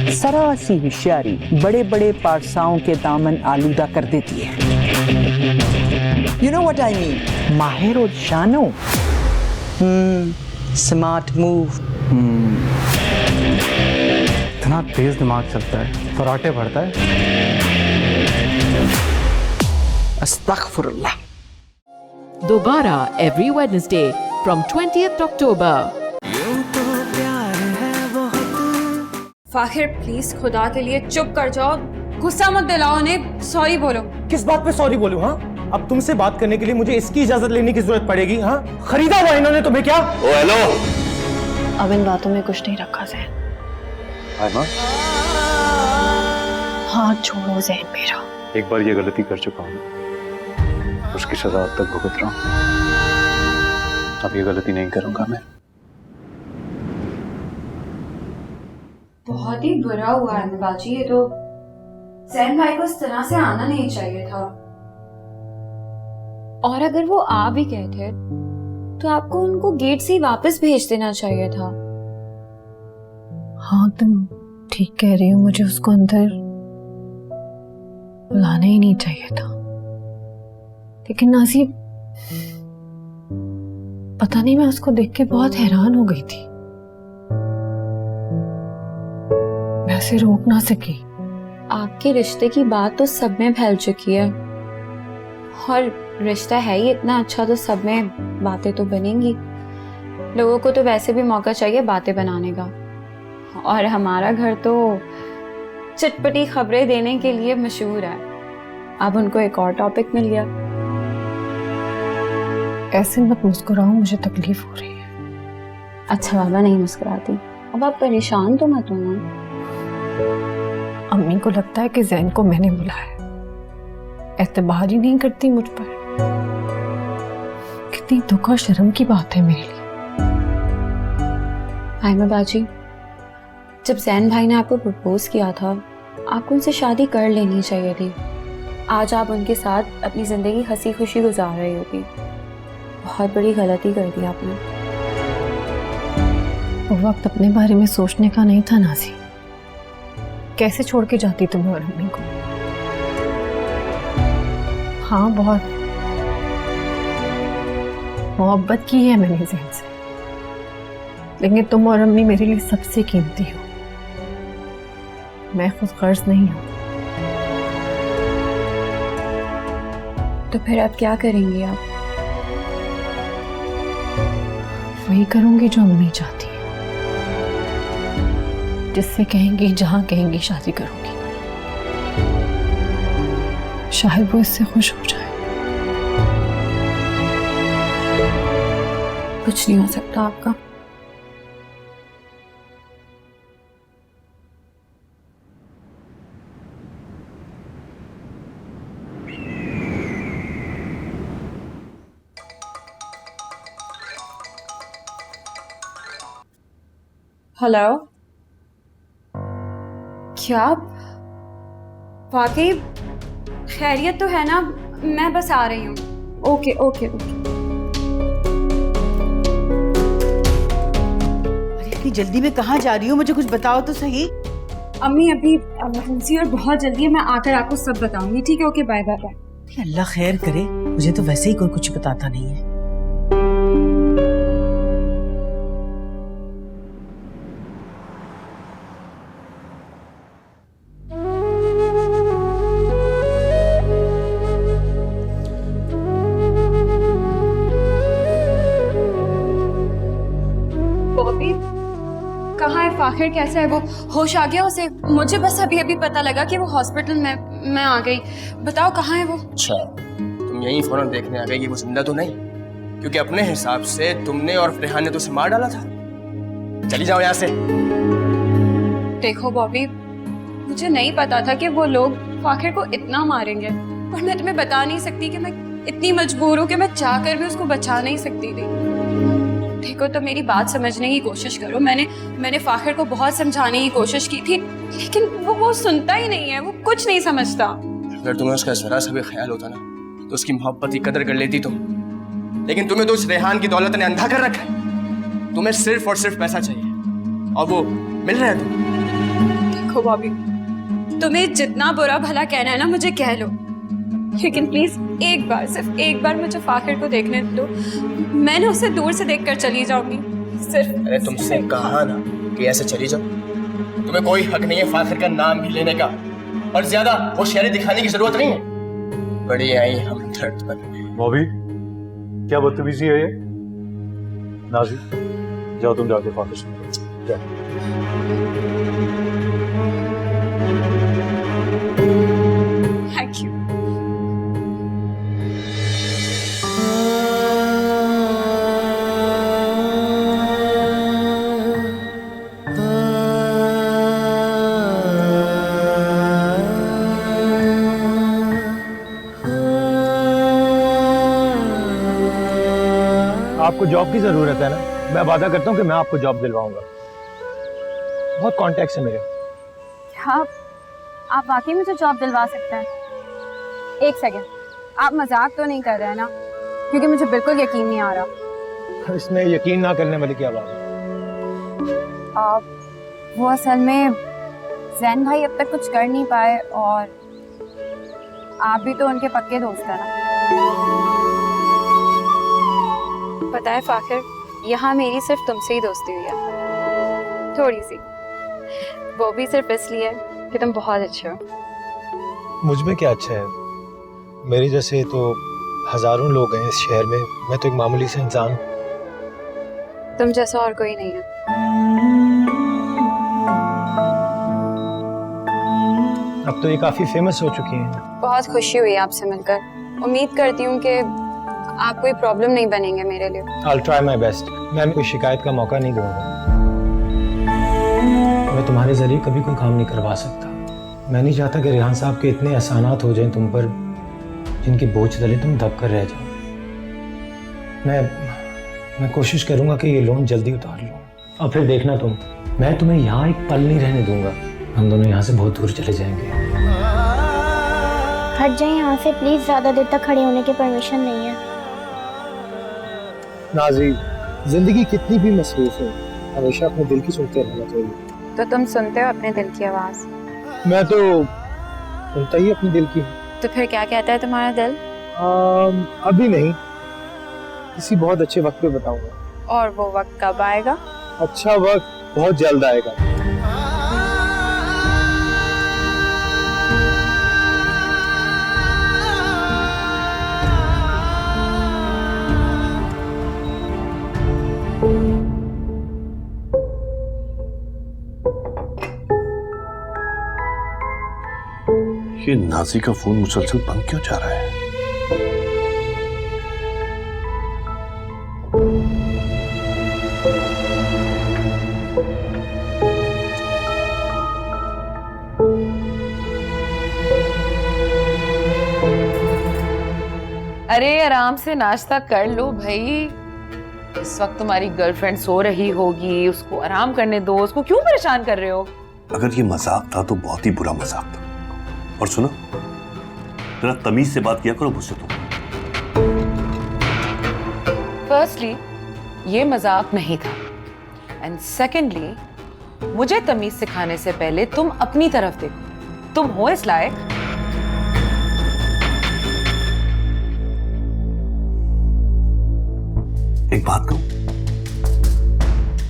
जरा सी होशियारी बड़े बड़े पारसाओं के दामन आलूदा कर देती है। You know what I mean? माहिर और शानो। Smart move. इतना तेज दिमाग चलता है, फराटे भरता है। अस्तगफुरुल्लाह। दोबारा every Wednesday from 20th October. Fakhir please खुदा के लिए चुप कर जाओ, गुस्सा मत दिलाओ उन्हें, सॉरी बोलो। किस बात पे सॉरी बोलूं? हाँ, अब तुमसे बात करने के लिए मुझे इसकी इजाजत लेने की जरूरत पड़ेगी? हाँ, खरीदा हुआ इन्होंने तुम्हें क्या? ओ हेलो। अब इन बातों में कुछ नहीं रखा ज़ैन। हाय माँ। हाथ छोड़ो ज़ैन मेरा। एक बार ये गलती कर चुका हूँ, उसकी सजा अब तक भुगत रहा हूँ। अब ये गलती नहीं करूंगा मैं। बहुत ही बुरा हुआ है बाजी, ये तो ज़ैन भाई को इस तरह से आना नहीं चाहिए था। और अगर वो आ भी गए थे तो आपको उनको गेट से ही वापस भेज देना चाहिए था। हाँ तुम ठीक कह रही हो, मुझे उसको अंदर बुलाना ही नहीं चाहिए था। लेकिन नाज़िब, पता नहीं मैं उसको देख के बहुत हैरान हो गई थी, मैं उसे रोक ना सकी। आपके रिश्ते की बात तो सब में फैल चुकी है, और रिश्ता है ही इतना अच्छा तो सब में बातें तो बनेंगी। लोगों को तो वैसे भी मौका चाहिए बातें बनाने का, और हमारा घर तो चटपटी खबरें देने के लिए मशहूर है। अब उनको एक और टॉपिक मिल गया। ऐसे मत मुस्कुराओ, मुझे तकलीफ हो रही है। अच्छा बाबा, नहीं मुस्कुराती। अब आप परेशान तो मत होना। अम्मी को लगता है कि ज़ैन को मैंने बुलाया, एतबार ही नहीं करती मुझ पर। कितनी दुख और शर्म की बात है मेरे लिए। आयमा बाजी, जब ज़ैन भाई ने आपको प्रपोज किया था, आपको उनसे शादी कर लेनी चाहिए थी। आज आप उनके साथ अपनी जिंदगी हंसी खुशी गुजार रही होती। बहुत बड़ी गलती कर दी आपने। वो वक्त अपने बारे में सोचने का नहीं था नाज़ी। कैसे छोड़ के जाती तुम्हें और अम्मी को? हाँ, बहुत मोहब्बत की है मैंने ज़ैन से, लेकिन तुम और अम्मी मेरे लिए सबसे कीमती हो। मैं खुद गर्ज नहीं हूं। तो फिर अब क्या करेंगी आप? वही करूंगी जो अम्मी चाहती है, जिससे कहेंगी, जहां कहेंगी शादी करूंगी। शायद वो इससे खुश हो जाए। कुछ नहीं हो सकता आपका। हेलो, क्या वाकई खैरियत तो है ना? मैं बस आ रही हूँ। Okay okay okay. अरे इतनी जल्दी में कहाँ जा रही हो? मुझे कुछ बताओ तो सही। अम्मी अभी इमरजेंसी और बहुत जल्दी है, मैं आकर आपको सब बताऊंगी। ठीक है, ओके, बाय बाय बाय। अल्लाह खैर करे, मुझे तो वैसे ही कोई कुछ बताता नहीं है। कहाँ है फाखिर? कैसा है वो? होश आ गया उसे? मुझे बस अभी अभी पता लगा कि वो हॉस्पिटल में मैं आ गई। बताओ कहाँ है वो? अच्छा, तुम यही फौरन देखने आ गई कि वो जिंदा तो नहीं? क्योंकि अपने हिसाब से तुमने और रेहान ने तो उसे मार डाला था। चली जाओ यहाँ से। देखो बॉबी, मुझे नहीं पता था कि वो लोग फाखिर को इतना मारेंगे, और मैं तुम्हें बता नहीं सकती कि मैं इतनी मजबूर हूँ कि मैं चाहकर भी उसको बचा नहीं सकती थी। देखो, तो मेरी बात समझने की कोशिश करो। मैंने फाखिर को बहुत समझाने की कोशिश की थी, लेकिन वो सुनता ही नहीं है, वो कुछ नहीं समझता। अगर तुम्हें उसका जरा सा भी ख्याल होता ना, तो उसकी मोहब्बत की कदर कर लेती तुम। लेकिन तुम्हें तो उस रेहान की दौलत ने अंधा कर रखा है। तुम्हें सिर्फ और सिर्फ पैसा चाहिए, और वो मिल रहा है तुम्हें। देखो बॉबी, तुम्हें जितना बुरा भला कहना है ना मुझे कह लो, लेकिन प्लीज एक बार, सिर्फ एक बार मुझे फाखिर को देखने दो। मैं ना उसे दूर से देखकर चली जाऊंगी सिर्फ। अरे तुमसे कहा ना कि ऐसे चली जाओ। तुम्हें कोई हक नहीं है फाखिर का नाम भी लेने का, और ज्यादा होशियारी दिखाने की जरूरत नहीं है। बड़ी आई हम दर्द पर। बॉबी, क्या बदतमीजी है ये? नाजी, जाओ तुम जाके फाखिर से मिलो। जाओ। Thank you. आपको जॉब की जरूरत है ना, मैं वादा करता हूँ कि मैं आपको जॉब दिलवाऊंगा। बहुत कॉन्टेक्ट है मेरे। हाँ, आप वाकई मुझे जॉब दिलवा सकते हैं। एक सेकेंड, आप मजाक तो नहीं कर रहे हैं ना? क्योंकि मुझे बिल्कुल यकीन नहीं आ रहा। इसमें यकीन ना करने वाली क्या बात है? वो असल में जैन भाई अब तक कुछ कर नहीं पाए, और आप भी तो उनके पक्के दोस्त हैं ना। पता है फाखिर, यहाँ मेरी सिर्फ तुमसे ही दोस्ती हुई है, थोड़ी सी, वो भी सिर्फ इसलिए कि तुम बहुत अच्छे हो। मुझ में क्या अच्छा है? मेरे जैसे तो हजारों लोग हैं इस शहर में, मैं तो एक मामूली सा इंसान। तुम जैसा और कोई नहीं है। अब तो ये काफी फेमस हो चुकी हैं। बहुत खुशी हुई आपसे मिलकर। उम्मीद करती हूँ कि आप कोई प्रॉब्लम नहीं बनेंगे मेरे लिए। I'll try my best। मैं कोई शिकायत का मौका नहीं दूंगा। मैं तुम्हारे जरिए कभी कोई काम नहीं करवा सकता। मैं नहीं चाहता कि रेहान साहब के इतने एहसानात हो जाएं तुम पर, जिनकी बोझ तले तुम दब कर रह जाओ। मैं कोशिश करूंगा कि ये लोन जल्दी उतार लूं, और फिर देखना तुम, मैं तुम्हें यहाँ एक पल नहीं रहने दूंगा। हम दोनों यहाँ से बहुत दूर चले जाएंगे। हट जाए यहाँ से प्लीज, ज्यादा देर तक खड़े होने की परमिशन नहीं है। नाज़ी, जिंदगी कितनी भी मसरूफ है, हमेशा अपने दिल की सुनते रहना चाहिए। तो तुम सुनते हो अपने दिल की आवाज? मैं तो सुनता ही अपने दिल की। तो फिर क्या कहता है तुम्हारा दिल? अभी नहीं, किसी बहुत अच्छे वक्त पे बताऊंगा। और वो वक्त कब आएगा? अच्छा वक्त बहुत जल्द आएगा। ये नाजी का फोन मुसलसल बंद क्यों जा रहा है? अरे आराम से नाश्ता कर लो भाई। इस वक्त तुम्हारी गर्लफ्रेंड सो रही होगी, उसको आराम करने दो। उसको क्यों परेशान कर रहे हो? अगर ये मजाक था तो बहुत ही बुरा मजाक था। और सुनो, जरा तमीज से बात किया करो मुझसे तुम। फर्स्टली ये मजाक नहीं था, एंड सेकेंडली मुझे तमीज सिखाने से पहले तुम अपनी तरफ देखो। तुम हो इस लायक? एक बात कहूं,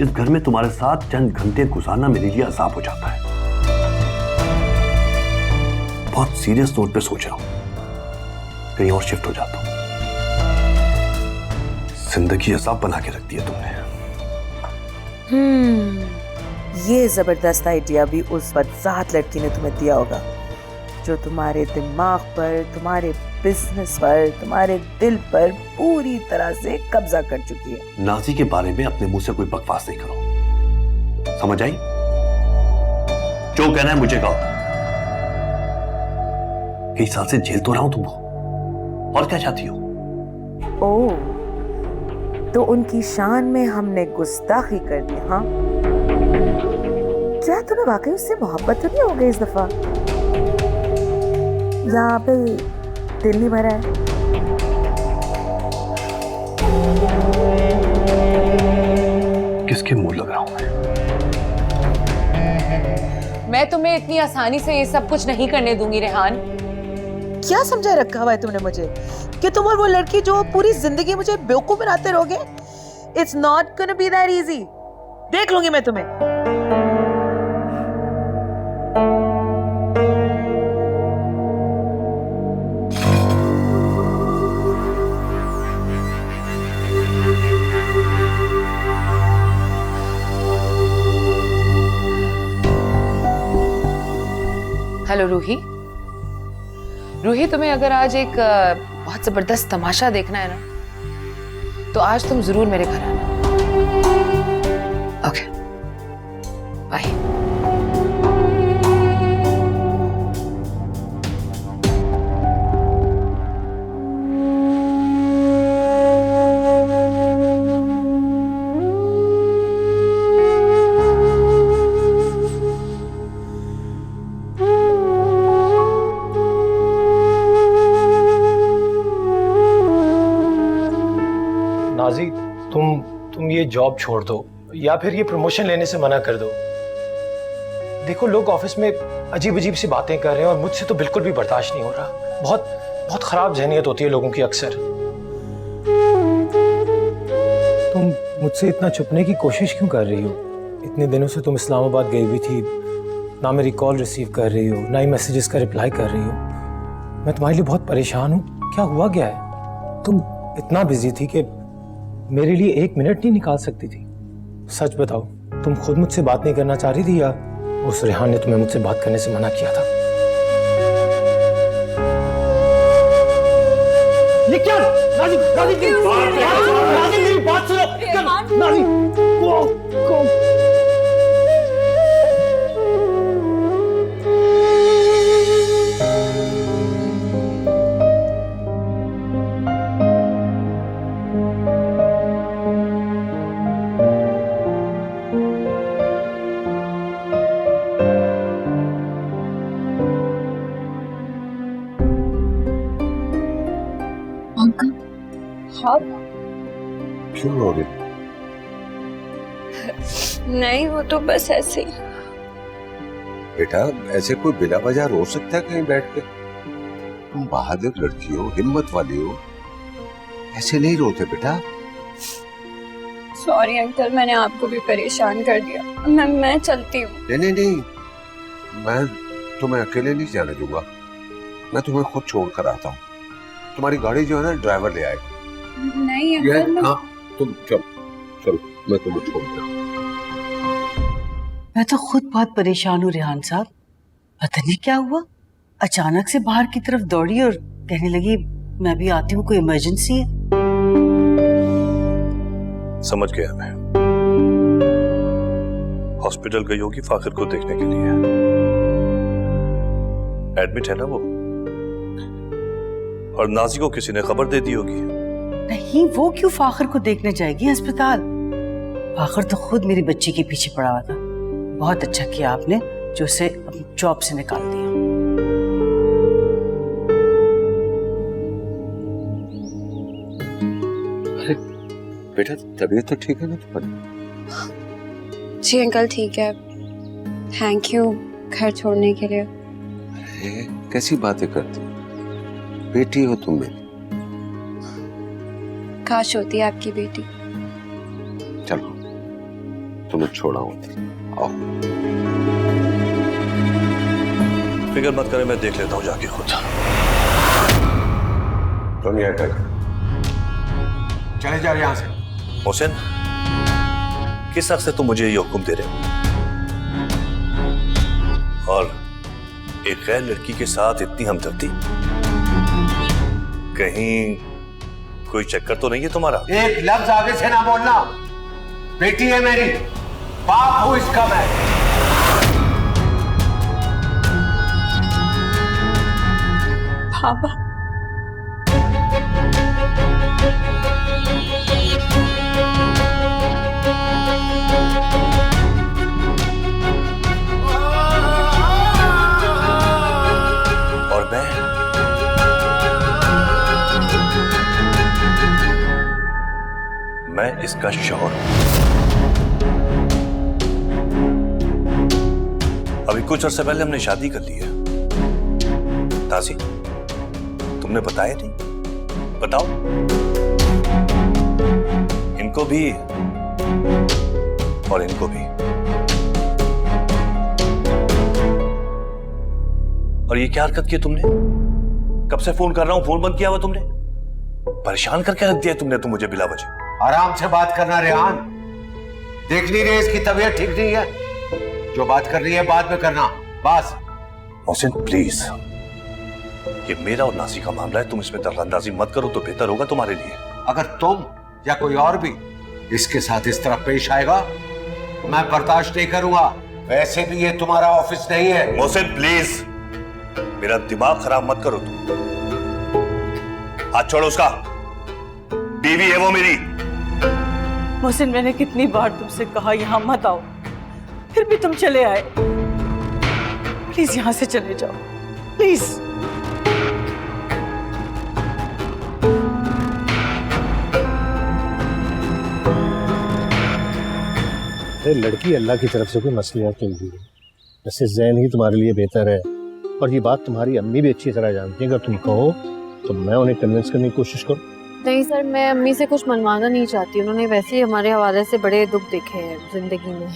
इस घर में तुम्हारे साथ चंद घंटे गुजारना मेरे लिए अजाब हो जाता है। बहुत सीरियस नोट पे सोच रहा हूं, कहीं और शिफ्ट हो जाता हूं। जिंदगी अजाब बना के रख दिया तुमने। ये जबरदस्त आइडिया भी उस बदजात लड़की ने तुम्हें दिया होगा, जो तुम्हारे दिमाग पर, तुम्हारे बिजनेस पर, तुम्हारे दिल पर पूरी तरह से कब्जा कर चुकी है। नाजी के बारे में अपने मुंह से कोई बकवास नहीं करो, समझ आई? जो कहना है मुझे कहो। कई साल से झेल तो रहा हूं तुमको, और क्या चाहती हो? ओह, तो उनकी शान में हमने गुस्ताखी कर दी, हाँ? क्या तुम्हें वाकई उससे मोहब्बत तो नहीं हो गई इस दफा? यहाँ पे दिल नहीं भरा है? किसके मुंह लग रहा हूं मैं? मैं तुम्हें इतनी आसानी से ये सब कुछ नहीं करने दूंगी रेहान। क्या समझा रखा हुआ है तुमने मुझे कि तुम और वो लड़की जो पूरी जिंदगी मुझे बेवकूफ बनाते रहोगे? It's not gonna be that easy. देख लूंगी मैं तुम्हें। हेलो रूही। रूही, तुम्हें अगर आज एक बहुत जबरदस्त तमाशा देखना है ना, तो आज तुम जरूर मेरे घर आना। Okay, bye. नाजी, तुम ये जॉब छोड़ दो या फिर ये प्रमोशन लेने से मना कर दो। देखो, लोग ऑफिस में अजीब अजीब सी बातें कर रहे हैं और मुझसे तो बिल्कुल भी बर्दाश्त नहीं हो रहा। बहुत बहुत खराब जहनियत होती है लोगों की अक्सर। तुम मुझसे इतना छुपने की कोशिश क्यों कर रही हो? इतने दिनों से तुम इस्लामाबाद गई हुई थी, ना मेरी कॉल रिसीव कर रही हो, ना ही मैसेजेस का रिप्लाई कर रही हो। मैं तुम्हारे लिए बहुत परेशान हूँ। क्या हुआ क्या है? तुम इतना बिजी थी कि मेरे लिए 1 मिनट नहीं निकाल सकती थी। सच बताओ, तुम खुद मुझसे बात नहीं करना चाह रही थी या उस रेहान ने तुम्हें मुझसे बात करने से मना किया था? निकल! नाज़ी, नाज़ी, नाज़ी, मेरी बात सुनो। Nazi, go. क्यों रो रही? नहीं, वो तो बस ऐसे ही। बेटा, ऐसे कोई बिना वजह रो सकता है कहीं बैठ के? तुम बहादुर लड़की हो, हिम्मत वाली हो, ऐसे नहीं रोते बेटा। सॉरी अंकल, मैंने आपको भी परेशान कर दिया। मैं चलती हूँ। नहीं, मैं तुम्हें अकेले नहीं जाने दूंगा। मैं तुम्हें खुद छोड़ कर आता हूँ। तुम्हारी गाड़ी जो है ना, ड्राइवर ले आएगा। नहीं अंकल, हाँ, तुम चलो, मैं तुम्हें छोड़ दूँ। मैं तो खुद बहुत परेशान हूँ रेहान साहब। पता नहीं क्या हुआ, अचानक से बाहर की तरफ दौड़ी और कहने लगी मैं भी आती हूँ, कोई इमरजेंसी है। समझ गया मैं। हॉस्पिटल गई होगी फाखिर को देखने के लिए। एडमिट है ना वो, और नाजी को किसी ने खबर दे दी होगी। नहीं, वो क्यों फाखिर को देखने जाएगी अस्पताल? फाखिर तो खुद मेरी बच्ची के पीछे पड़ा हुआ था। बहुत अच्छा किया आपने जो उसे जॉब से निकाल दिया। अरे बेटा, तबीयत तो ठीक है ना तुम्हारी? जी अंकल, ठीक है। थैंक यू घर छोड़ने के लिए। अरे कैसी बातें करती हो? बेटी हो तुम मेरी। काश होती है आपकी बेटी। चलो, तुम्हें छोड़ा हूं। आओ। फिक्र मत करें, मैं देख लेता हूँ जाके खुद। तुम यह कर, चले जाओ यहाँ से। हुसैन, किस हक से तुम मुझे ये हुक्म दे रहे हो? और एक गैर लड़की के साथ इतनी हमदर्दी? कहीं कोई चक्कर तो नहीं है तुम्हारा? एक लफ्ज आगे से ना बोलना। बेटी है मेरी, बाप हूं इसका मैं। पापा, और मैं इसका शौहर हूं। अभी कुछ अर्से पहले हमने शादी कर ली है। तासी, तुमने बताया नहीं? बताओ। इनको भी और इनको भी। और ये क्या हरकत की तुमने? कब से फोन कर रहा हूं, फोन बंद किया हुआ तुमने? परेशान करके रख दिया तुमने तो मुझे बिला वजह। आराम से बात करना रेहान, देख नहीं रहे इसकी तबीयत ठीक नहीं है। जो बात कर रही है बाद में करना, बस। मोहसिन प्लीज, ये मेरा और नासी का मामला है, तुम इसमें दखलंदाजी मत करो तो बेहतर होगा तुम्हारे लिए। अगर तुम या कोई और भी इसके साथ इस तरह पेश आएगा मैं बर्दाश्त नहीं करूंगा। वैसे भी ये तुम्हारा ऑफिस नहीं है। मोहसिन प्लीज, मेरा दिमाग खराब मत करो तुम। हाथ छोड़ो उसका, बीवी है वो मेरी। मोहसिन, मैंने कितनी बार तुमसे कहा यहां मत आओ, फिर भी तुम चले आए। प्लीज यहां से चले जाओ, प्लीज। लड़की अल्लाह की तरफ से कोई मसलियत नहीं है। वैसे जैन ही तुम्हारे लिए बेहतर है, और ये बात तुम्हारी अम्मी भी अच्छी तरह जानती है। अगर तुम कहो तो मैं उन्हें कन्विंस करने की कोशिश करूं। नहीं सर, मैं अम्मी से कुछ मनवाना नहीं चाहती। उन्होंने वैसे ही हमारे हवाले से बड़े दुख देखे हैं जिंदगी में,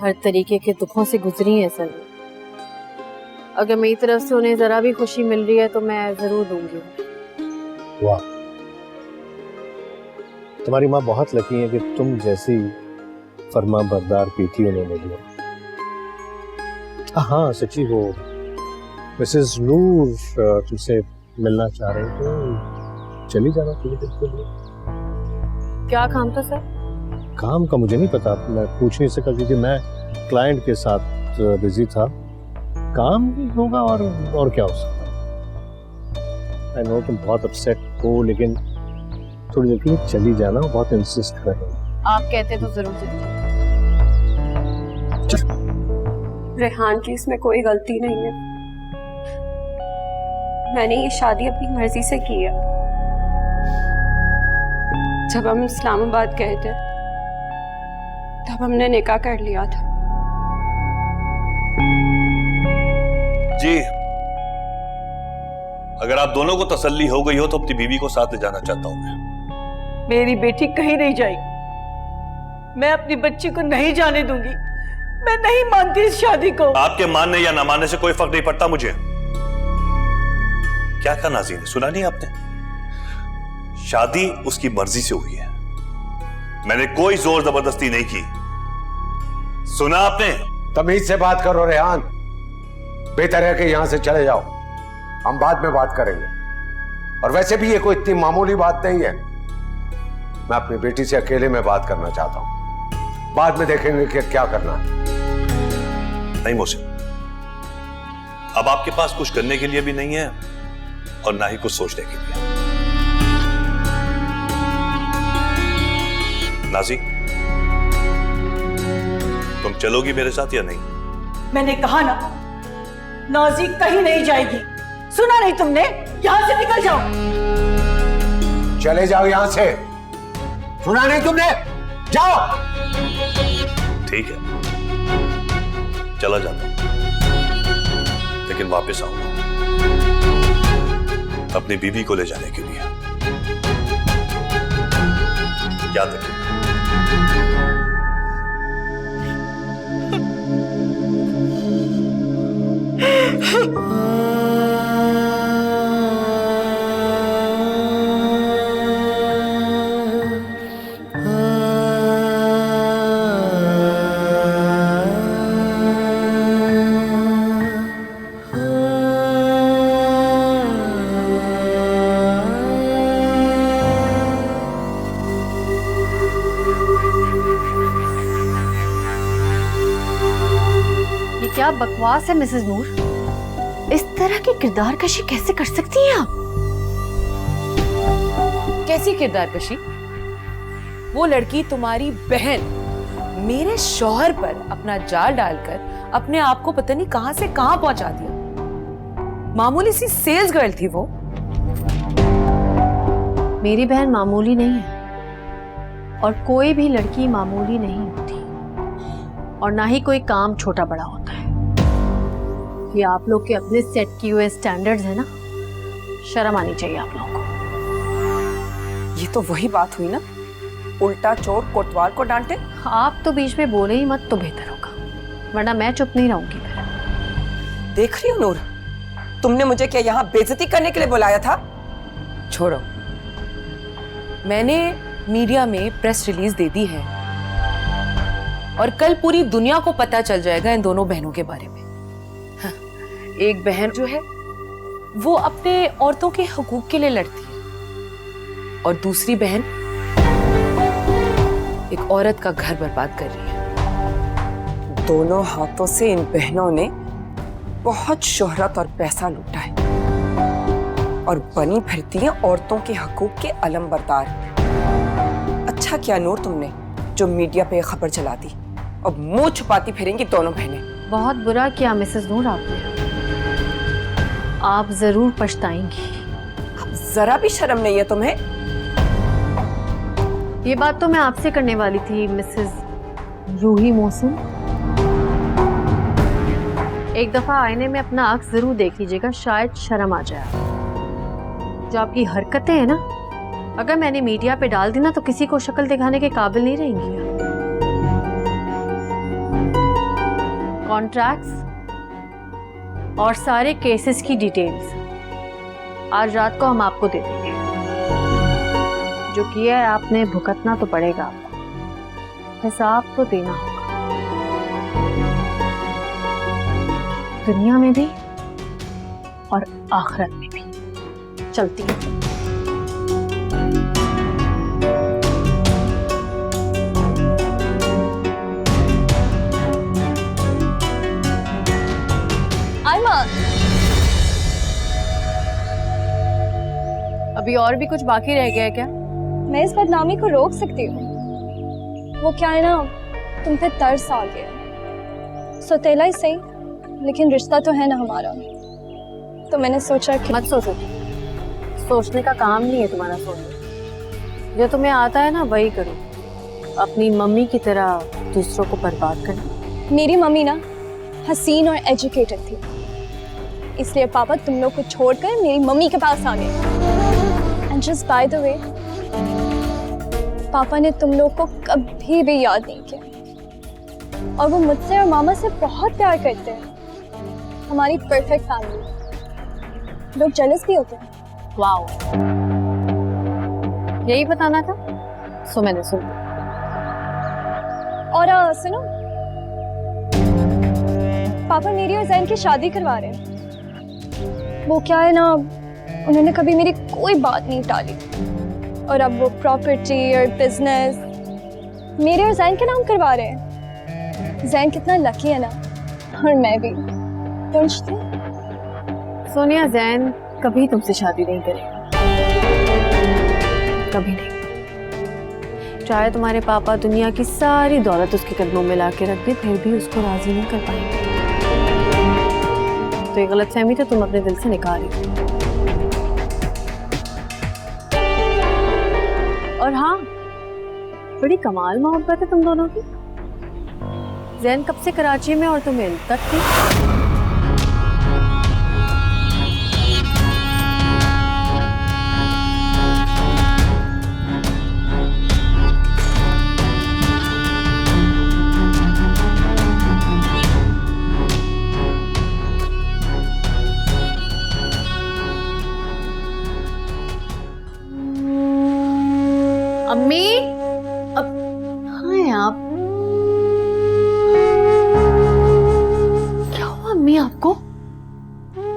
हर तरीके के दुखों से गुजरी है सर। अगर मेरी तरफ से उन्हें जरा भी खुशी मिल रही है तो मैं जरूर दूंगी। वाह, तुम्हारी माँ बहुत लकी है कि तुम जैसी फरमा बरदार पीती उन्होंने दिया। हाँ सच्ची, वो मिसेस नूर तुमसे मिलना चाह रहे हैं तो चली जाना थोड़ी देर के लिए। क्या काम था सर? काम का मुझे नहीं पता, मैं पूछ नहीं सका क्योंकि मैं क्लाइंट के साथ बिजी था। काम ही होगा और क्या हो सकता है। आई नो तुम बहुत अपसेट हो, लेकिन थोड़ी देर के लिए चली जाना, बहुत इंसिस्ट कर रहे हो। आप कहते तो जरूर चली जाओ। रेहान की इसमें कोई गलती नहीं है। मैंने ये शादी अपनी मर्जी से की है। जब हम इस्लामाबाद गए थे तब हमने निकाह कर लिया था। जी, अगर आप दोनों को तसल्ली हो गई हो तो अपनी बीवी को साथ ले जाना चाहता हूं मैं। मेरी बेटी कहीं नहीं जाएगी। मैं अपनी बच्ची को नहीं जाने दूंगी। मैं नहीं मानती इस शादी को। आपके मानने या ना मानने से कोई फर्क नहीं पड़ता मुझे। क्या कहा नाज़ी ने, सुना नहीं आपने? शादी उसकी मर्जी से हुई है, मैंने कोई जोर जबरदस्ती नहीं की। सुना आपने? तमीज से बात करो रेहान, बेहतर है कि यहां से चले जाओ, हम बाद में बात करेंगे। और वैसे भी ये कोई इतनी मामूली बात नहीं है। मैं अपनी बेटी से अकेले में बात करना चाहता हूं, बाद में देखेंगे कि क्या करना है। नहीं मोहसिन, अब आपके पास कुछ करने के लिए भी नहीं है और ना ही कुछ सोचने के लिए। नाज़ी, तुम चलोगी मेरे साथ या नहीं? मैंने कहा ना, नाज़ी कहीं नहीं जाएगी। सुना नहीं तुमने? यहां से निकल जाओ। चले जाओ यहां से। सुना नहीं तुमने? जाओ। ठीक है, चला जाता हूं, लेकिन वापस आऊंगा अपनी बीवी को ले जाने के लिए। याद रखिए। क्या बकवास है मिसेस नूर? इस तरह की किरदार कशी कैसे कर सकती हैं आप? कैसी किरदार कशी? वो लड़की तुम्हारी बहन मेरे शौहर पर अपना जाल डालकर अपने आप को पता नहीं कहां से कहां पहुंचा दिया। मामूली सी सेल्स गर्ल थी वो। मेरी बहन मामूली नहीं है और कोई भी लड़की मामूली नहीं होती, और ना ही कोई काम छोटा बड़ा होता है। ये आप लोग के अपने सेट किए हुए स्टैंडर्ड्स है ना, शर्म आनी चाहिए आप लोगों को। ये तो वही बात हुई ना, उल्टा चोर कोतवाल को डांटे। आप तो बीच में बोले ही मत तो बेहतर होगा, वरना मैं चुप नहीं रहूंगी फिर। देख रही हो नूर, तुमने मुझे क्या यहाँ बेइज्जती करने के लिए बुलाया था? छोड़ो, मैंने मीडिया में प्रेस रिलीज दे दी है और कल पूरी दुनिया को पता चल जाएगा इन दोनों बहनों के बारे में। हाँ, एक बहन जो है वो अपने औरतों के हकूक के लिए लड़ती है और दूसरी बहन एक औरत का घर बर्बाद कर रही है। दोनों हाथों से इन बहनों ने बहुत शोहरत और पैसा लूटा है और बनी फिरती हैं औरतों के हकूक के अलमबरदार। अच्छा किया नूर तुमने जो मीडिया पे खबर चला दी, अब मुंह छुपाती फिरेंगी दोनों बहनें। बहुत बुरा किया मिसेस नूर आपने, आप जरूर पछताएंगी। अब जरा भी शर्म नहीं है तुम्हें? ये बात तो मैं आपसे करने वाली थी मिसेस रूही मोहसिन। एक दफा आईने में अपना अक्स जरूर देख लीजिएगा, शायद शर्म आ जाए। जो आपकी हरकतें हैं ना, अगर मैंने मीडिया पे डाल दी ना तो किसी को शक्ल दिखाने के काबिल नहीं रहेंगी। कॉन्ट्रैक्ट्स और सारे केसेस की डिटेल्स आज रात को हम आपको दे देंगे। जो किया है आपने भुगतना तो पड़ेगा, आपको हिसाब तो देना होगा, दुनिया में भी और आखिरत में भी। चलती है। अभी और भी कुछ बाकी रह गया है क्या? मैं इस बदनामी को रोक सकती हूँ। वो क्या है ना, तुम पे तरस आ गया। सौतेला ही सही, लेकिन रिश्ता तो है ना हमारा। तो मैंने सोचा कि मत सोचो, सोचने का काम नहीं है तुम्हारा सोचना। जो तुम्हें आता है ना वही करो, अपनी मम्मी की तरह दूसरों को बर्बाद करना। मेरी मम्मी ना हसीन और एजुकेटेड थी, इसलिए पापा तुम लोग को छोड़कर मेरी मम्मी के पास आ गए। And just by the way, पापा ने तुम लोग को कभी भी याद नहीं किया और वो मुझसे और मामा से बहुत प्यार करते हैं। हमारी परफेक्ट फैमिली। लोग जेलस भी होते हैं। वाओ, यही बताना था? सो मैंने सुन। और सुनो, पापा मेरी और जैन की शादी करवा रहे हैं। वो क्या है ना, उन्होंने कभी मेरी कोई बात नहीं टाली और अब वो प्रॉपर्टी और बिजनेस मेरे और जैन के नाम करवा रहे हैं। जैन कितना लकी है ना, और मैं भी। सोनिया, जैन कभी तुमसे शादी नहीं करेगा, कभी नहीं। चाहे तुम्हारे पापा दुनिया की सारी दौलत उसके कदमों में ला के रख दे, फिर भी उसको राजी नहीं कर पाएंगे। तो ये गलतफहमी तो तुम अपने दिल से निकाल रही। और हाँ, बड़ी कमाल मोहब्बत है तुम दोनों की। जैन कब से कराची में और तुम इन तक थी। अम्मी, अब हाँ आप क्या हुआ अम्मी? आपको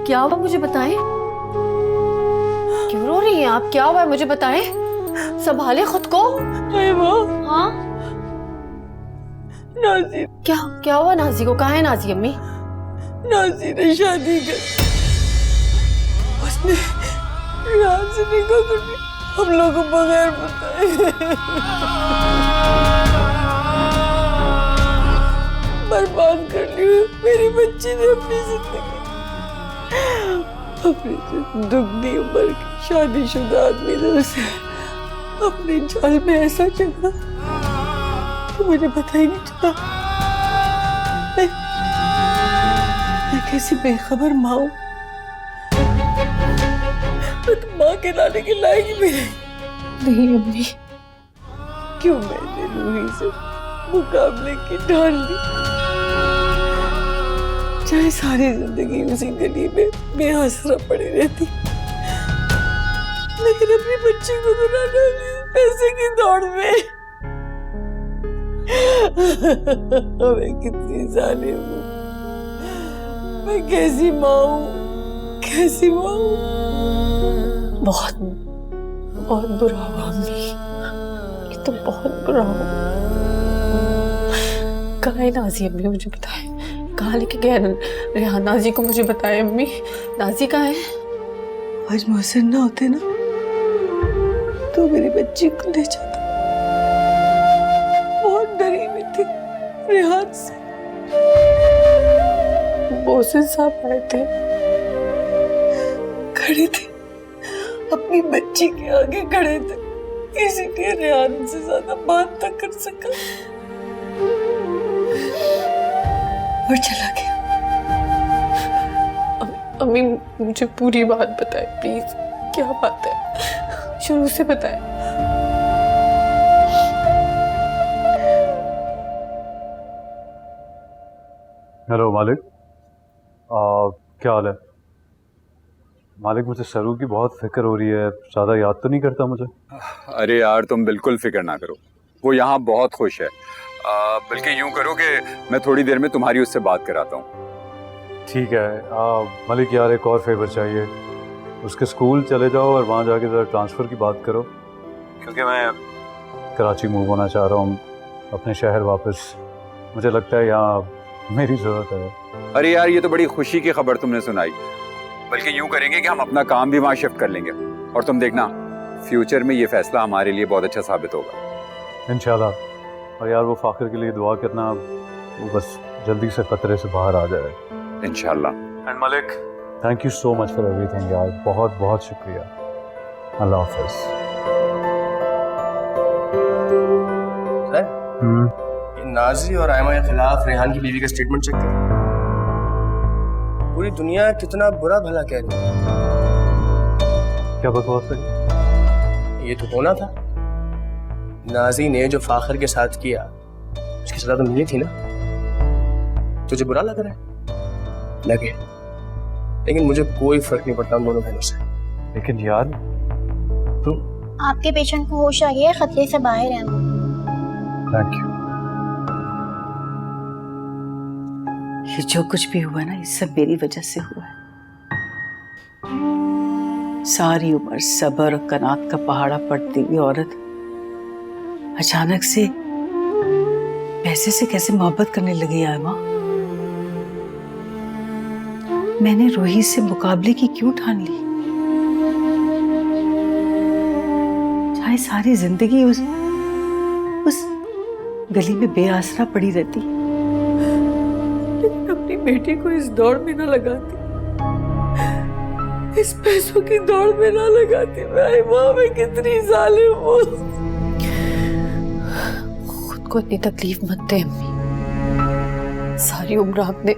क्या हुआ मुझे बताएं? क्यों रो रही हैं आप? क्या हुआ है मुझे बताएं? संभाले खुद को। हाँ नाजी, क्या हुआ नाजी को? कहाँ है नाजी अम्मी? नाजी ने शादी कर, उसने रियान से निकाह कर लिया, हम लोग को बगैर बताए। बर्बाद कर ली मेरी बच्ची ने अपनी जिंदगी। अपनी दुगनी उम्र की शादीशुदा आदमी ने उसे अपने जाल में ऐसा चढ़ा कि मुझे पता ही नहीं चला। मैं कैसी बेखबर माँ हूं। मैं तो माँ के लाने के लायक ही भी नहीं। अम्मी, क्यों मैंने रूही से मुकाबले की ठान ली? चाहे सारी जिंदगी उसी गली में बेआसरा पड़ी रहती, लेकिन अपनी बच्ची को तो ना डाली पैसे की दौड़ में। मैं कितनी जालिम हूँ, मैं कैसी माँ हूँ, कैसी माँ हूँ। बहुत बहुत बुरा हुआ अम्मी, ये तो बहुत बुरा हुआ। कहाँ है नाजी? अम्मी मुझे बताए, कहाँ लेके गए रेहान? नाजी को मुझे बताए अम्मी, नाजी कहाँ है? आज मोहसिन ना होते ना तो मेरी बच्ची को ले जाता। बहुत डरी हुई थी रेहान से। मोहसिन साहब आए थे, खड़े थे, अपनी बच्ची के आगे खड़े थे, इसीलिए रेहान से ज्यादा बात तक कर सका और चला गया। अम्मी मुझे पूरी बात बताए प्लीज, क्या बात है? शुरू से बताए। हेलो मालिक, क्या हाल है? मालिक, मुझे सरू की बहुत फिक्र हो रही है। ज़्यादा याद तो नहीं करता मुझे? अरे यार तुम बिल्कुल फिक्र ना करो, वो यहाँ बहुत खुश है। बल्कि यूं करो कि मैं थोड़ी देर में तुम्हारी उससे बात कराता हूँ। ठीक है। मालिक यार, एक और फेवर चाहिए। उसके स्कूल चले जाओ और वहाँ जाके ज़रा ट्रांसफ़र की बात करो, क्योंकि मैं कराची मूव होना चाह रहा हूँ अपने शहर वापस। मुझे लगता है यहाँ मेरी ज़रूरत है। अरे यार ये तो बड़ी खुशी की खबर तुमने सुनाई। बल्कि यूं करेंगे कि हम अपना काम भी वहाँ शिफ्ट कर लेंगे, और तुम देखना फ्यूचर में ये फैसला हमारे लिए बहुत अच्छा साबित होगा इंशाल्लाह। और यार वो फाखिर के लिए दुआ करना, वो बस जल्दी से खतरे से बाहर आ जाए इंशाल्लाह। And Malik, thank you so much for everything यार, बहुत बहुत शुक्रिया। अल्लाह हाफिज़। नाजी और आयमा के खिलाफ रेहान की बीवी का स्टेटमेंट चेक कर। पूरी दुनिया कितना बुरा भला कह रही है। क्या बकवास है? ये तो होना था। नाजी ने जो फाखर के साथ किया उसकी सजा तो मिली थी ना। तुझे बुरा लग रहा है? लगे, लेकिन मुझे कोई फर्क नहीं पड़ता उन दोनों बहनों से। लेकिन यार तुम, आपके पेशेंट को होश आ गया है, खतरे से बाहर है। Thank you. ये जो कुछ भी हुआ ना, ये सब मेरी वजह से हुआ है। सारी उम्र सब्र और कनात का पहाड़ा पड़ती हुई औरत अचानक से पैसे से कैसे मोहब्बत करने लगी है माँ। मैंने रूही से मुकाबले की क्यों ठान ली? चाहे सारी जिंदगी उस गली में बेआसरा पड़ी रहती, लेकिन अपनी बेटी को इस दौड़ में ना लगाती, इस पैसों की दौड़ में ना लगाती। मैं कितनी जालिम हूँ। खुद को इतनी तकलीफ मत दे अम्मी। सारी उम्र आपने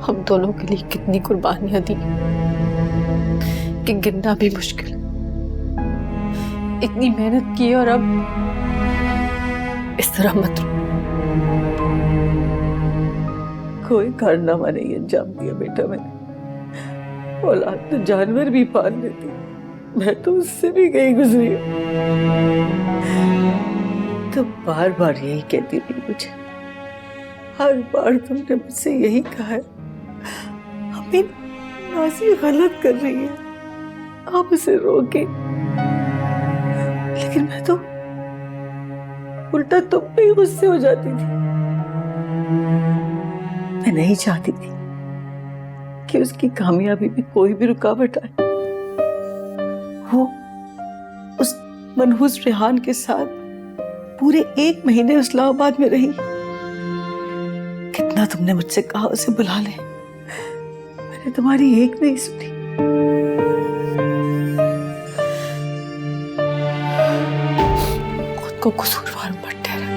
हम दोनों के लिए कितनी कुर्बानियां दी कि गिनना भी मुश्किल। इतनी मेहनत की और अब इस तरह मत रो। कोई कारनामा नहीं अंजाम दिया बेटा मैंने। औलाद तो जानवर भी पाल लेती, मैं तो उससे भी गई गुजरी। तो बार बार यही कहती थी मुझे, हर बार तुमने मुझसे यही कहा है, अम्मी नाज़ी गलत कर रही है, आप उसे रोके। लेकिन मैं तो उल्टा तुम पे ही गुस्से हो जाती थी। मैं नहीं चाहती थी कि उसकी कामयाबी में कोई भी रुकावट आए। वो उस मनहूस रेहान के साथ पूरे 1 महीने इस्लामाबाद में रही। कितना तुमने मुझसे कहा उसे बुला ले, मैंने तुम्हारी एक नहीं सुनी। खुद को कसूरवार मत ठहरा,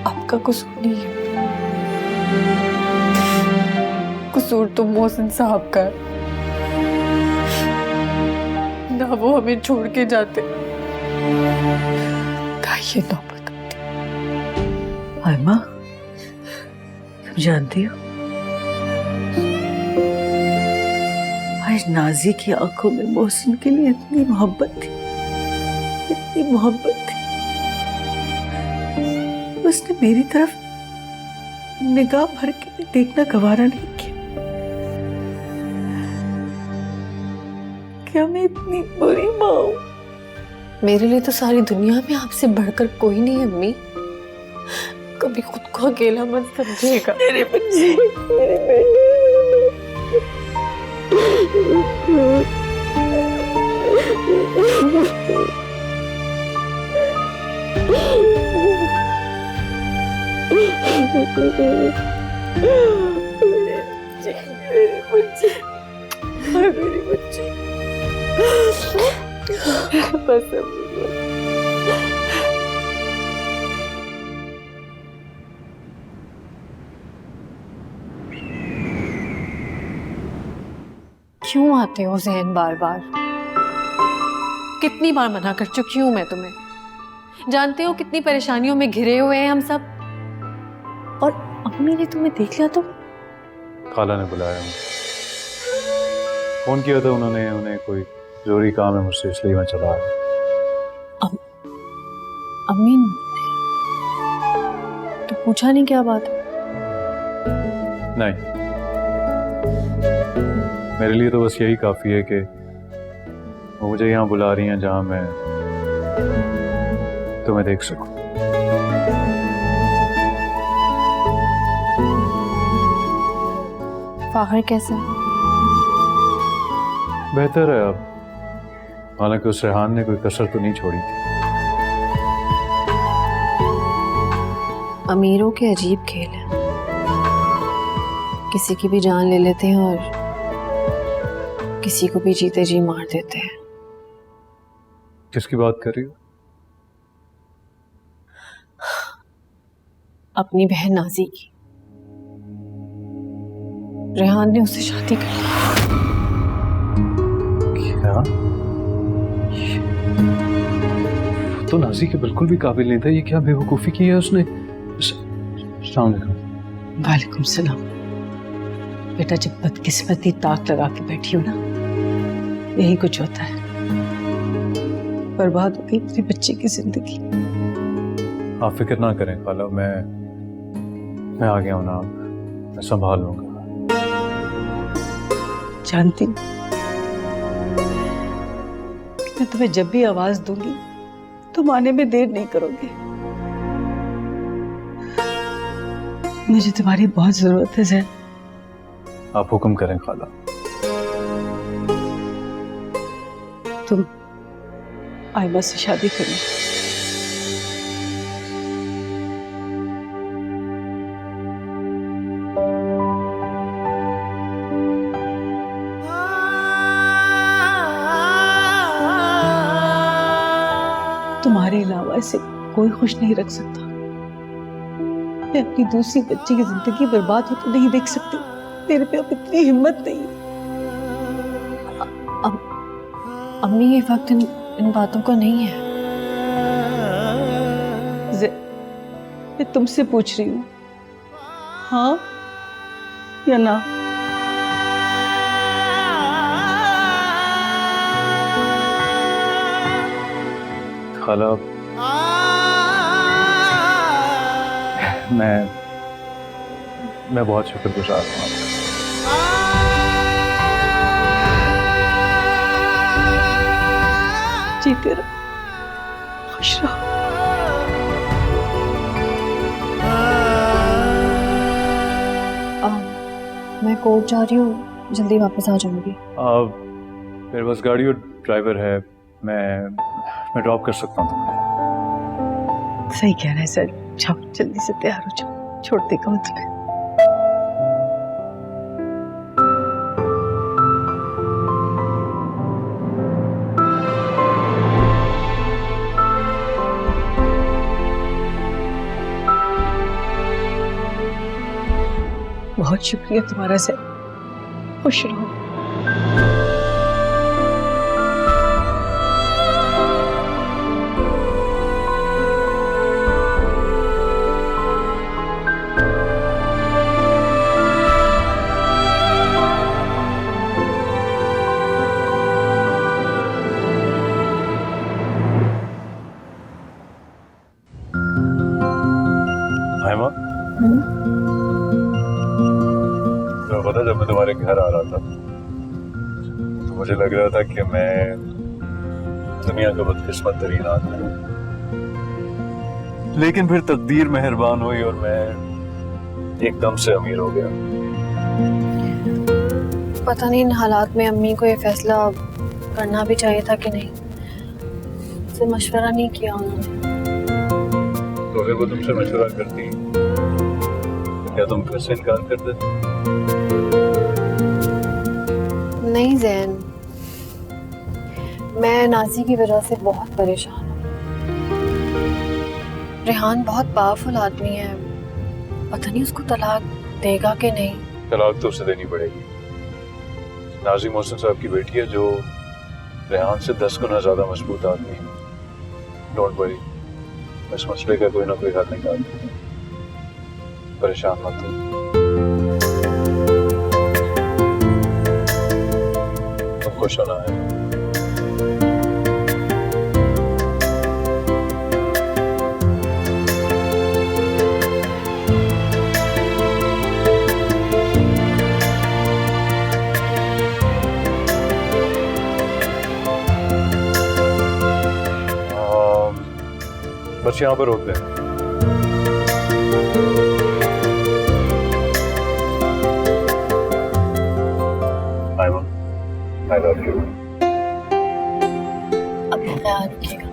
आपका कसूर नहीं है। कसूर तो मोहसिन साहब का है, ना वो हमें छोड़ के जाते, ना ये नौबत आती। आयमा, तुम जानती हो आज नाजी की आंखों में मोहसिन के लिए इतनी मोहब्बत थी, इतनी मोहब्बत थी, उसने मेरी तरफ निगाह भर के भी देखना गवारा नहीं किया। क्या मैं इतनी बुरी माँ हूं? मेरे लिए तो सारी दुनिया में आपसे बढ़कर कोई नहीं है अम्मी। कभी खुद को अकेला मत समझिएगा। मेरे बच्चे, मेरे बेटे। मेरी बच्ची बस क्यों आते हो जहन बार बार? कितनी बार मना कर चुकी हूं मैं तुम्हें। जानते हो कितनी परेशानियों में घिरे हुए हैं हम सब, और अम्मी ने तुम्हें देख लिया तो खाला ने बुलाया मुझे, फोन किया था उन्होंने, उन्हें कोई जरूरी काम है मुझसे, इसलिए मैं चला आया। अम्मी तो पूछा नहीं क्या बात है? नहीं, मेरे लिए तो बस यही काफी है कि वो मुझे यहाँ बुला रही हैं जहां मैं तुम्हें देख सकूं। फाखर कैसा है? बेहतर है अब, हालांकि उस रेहान ने कोई कसर तो नहीं छोड़ी थी। अमीरों के अजीब खेल है, किसी की भी जान ले लेते हैं और किसी को भी जीते जी मार देते हैं। किसकी बात कर रही हो? अपनी बहन नाजी की। रेहान ने उससे शादी कर ली। क्या? तो नाजी के बिल्कुल भी काबिल नहीं था, ये क्या बेवकूफी की है उसने? अस्सलाम वालेकुम। वालेकुम सलाम। बेटा, जब बदकिस्मती ताक लगा के बैठी हो ना, यही कुछ होता है। बर्बाद हो गई मेरी बच्ची की जिंदगी। आप फिक्र ना करें खाला, मैं आ गया हूं ना, मैं संभाल लूंगा। जानती हूं, मैं तुम्हें जब भी आवाज दूंगी तुम आने में देर नहीं करोगे। मुझे तुम्हारी बहुत जरूरत है जैन। आप हुक्म करें खाला। तुम आयमा से शादी करो। तुम्हारे अलावा इसे कोई खुश नहीं रख सकता। मैं अपनी दूसरी बच्ची की जिंदगी बर्बाद होते नहीं देख सकती। मेरे पे अब इतनी हिम्मत नहीं है। अम्मी, ये वक्त इन बातों का नहीं है। मैं तुमसे पूछ रही हूँ, हाँ या ना? खाला, मैं बहुत शुक्रगुजार हूँ आपका। जीते रहो, खुश रहो। मैं कोर्ट जा रही हूँ, जल्दी वापस आ जाऊंगी। मेरे पास गाड़ी और ड्राइवर है, मैं ड्रॉप कर सकता हूँ तुम्हें। सही कह रहे हैं सर। जाओ जल्दी से तैयार हो जाओ, छोड़ देगा मत तुम्हें। बहुत शुक्रिया तुम्हारा सर। खुश रहो। आयमा, तो पता जब मैं तुम्हारे घर आ रहा था तो मुझे लग रहा था कि मैं दुनिया का बदकिस्मत तरीन आदमी हूँ, लेकिन फिर तकदीर मेहरबान हुई और मैं एकदम से अमीर हो गया। पता नहीं इन हालात में अम्मी को ये फैसला करना भी चाहिए था कि नहीं, से मशवरा नहीं किया उन्होंने। तो अगर वो तुमसे मशवरा करती तो क्या तुम फिर से इनकार कर देते? नहीं ज़ैन, मैं नाजी की वजह से बहुत परेशान हूँ। रेहान बहुत पावरफुल आदमी है, पता नहीं उसको तलाक देगा कि नहीं। तलाक तो उसे देनी पड़ेगी। नाज़ी मोहसिन साहब की बेटी है जो रेहान से 10 गुना ज्यादा मजबूत आदमी है। डोंट वरी, इस मसले का कोई ना कोई हल निकाल देंगे, परेशान मत हो। तुम खुश होना है। बस यहाँ पर रोक दें। I love you. अपना ख्याल रखिएगा।